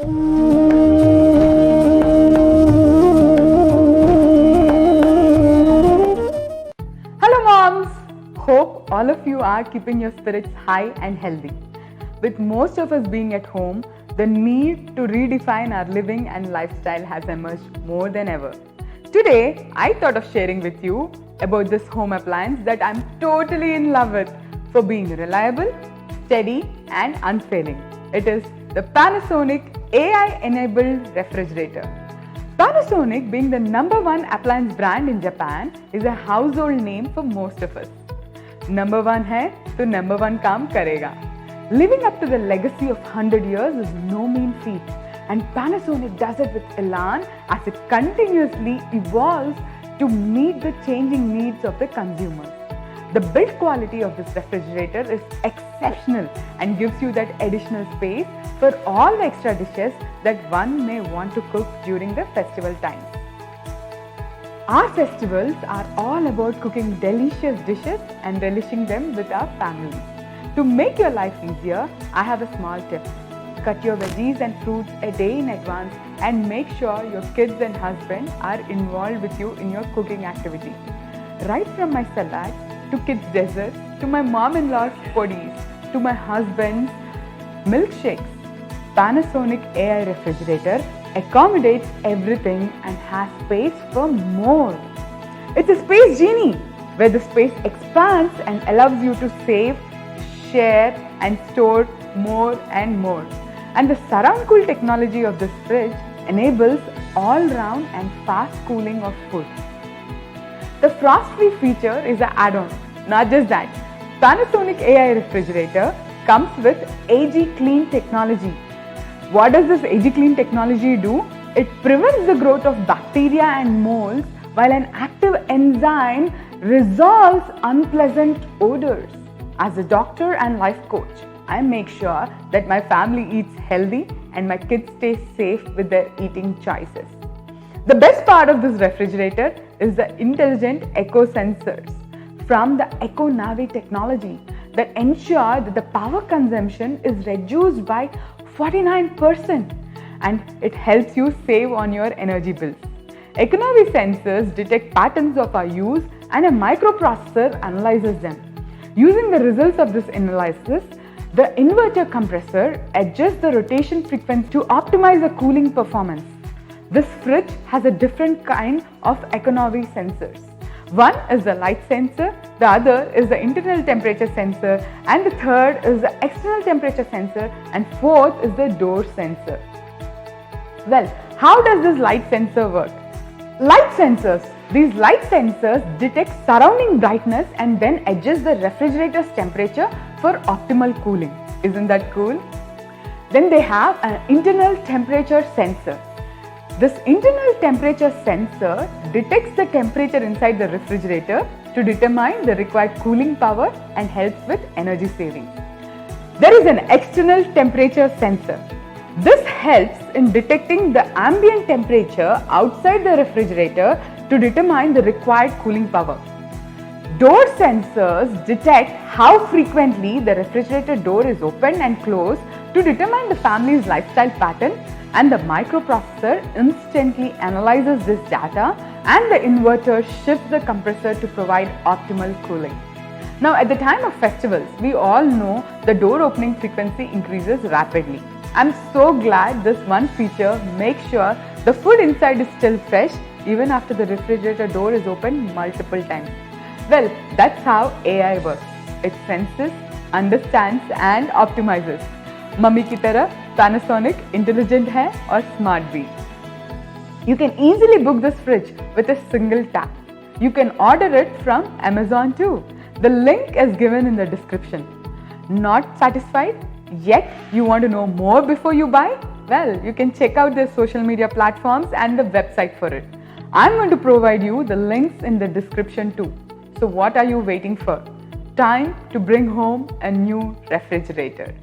Hello moms! Hope all of you are keeping your spirits high and healthy. With most of us being at home, the need to redefine our living and lifestyle has emerged more than ever. Today, I thought of sharing with you about this home appliance that I'm totally in love with for being reliable, steady and unfailing. It is the Panasonic AI-enabled refrigerator. Panasonic, being the #1 appliance brand in Japan, is a household name for most of us. Number one है तो number one काम करेगा. Living up to the legacy of 100 years is no mean feat, and Panasonic does it with elan as it continuously evolves to meet the changing needs of the consumer. The build quality of this refrigerator is exceptional and gives you that additional space for all the extra dishes that one may want to cook during the festival times. Our festivals are all about cooking delicious dishes and relishing them with our families. To make your life easier, I have a small tip. Cut your veggies and fruits a day in advance and make sure your kids and husband are involved with you in your cooking activity. Right from my salads, to kids' desserts, to my mom-in-law's poddies, to my husband's milkshakes, Panasonic AI refrigerator accommodates everything and has space for more. It's a space genie where the space expands and allows you to save, share and store more and more. And the surround cool technology of this fridge enables all-round and fast cooling of food. The frost-free feature is an add-on. Not just that, Panasonic AI refrigerator comes with AG Clean technology. What does this AG Clean technology do? It prevents the growth of bacteria and molds while an active enzyme resolves unpleasant odors. As a doctor and life coach, I make sure that my family eats healthy and my kids stay safe with their eating choices. The best part of this refrigerator is the intelligent eco sensors from the EcoNavi technology that ensure that the power consumption is reduced by 49% and it helps you save on your energy bills. EcoNavi sensors detect patterns of our use and a microprocessor analyzes them. Using the results of this analysis, the inverter compressor adjusts the rotation frequency to optimize the cooling performance. This fridge has a different kind of EcoNavi sensors. One is the light sensor, the other is the internal temperature sensor, and the third is the external temperature sensor, and fourth is the door sensor. Well, how does this light sensor work? Light sensors. These light sensors detect surrounding brightness and then adjust the refrigerator's temperature for optimal cooling. Isn't that cool? Then they have an internal temperature sensor. This internal temperature sensor detects the temperature inside the refrigerator to determine the required cooling power and helps with energy saving. There is an external temperature sensor. This helps in detecting the ambient temperature outside the refrigerator to determine the required cooling power. Door sensors detect how frequently the refrigerator door is opened and closed to determine the family's lifestyle pattern, and the microprocessor instantly analyzes this data and the inverter shifts the compressor to provide optimal cooling. Now at the time of festivals, we all know the door opening frequency increases rapidly. I'm so glad this one feature makes sure the food inside is still fresh even after the refrigerator door is opened multiple times. Well, that's how AI works. It senses, understands and optimizes. Mummy की तरह Panasonic intelligent है और smart भी. You can easily book this fridge with a single tap. You can order it from Amazon too. The link is given in the description. Not satisfied? Yet you want to know more before you buy? Well, you can check out their social media platforms and the website for it. I'm going to provide you the links in the description too. So what are you waiting for? Time to bring home a new refrigerator.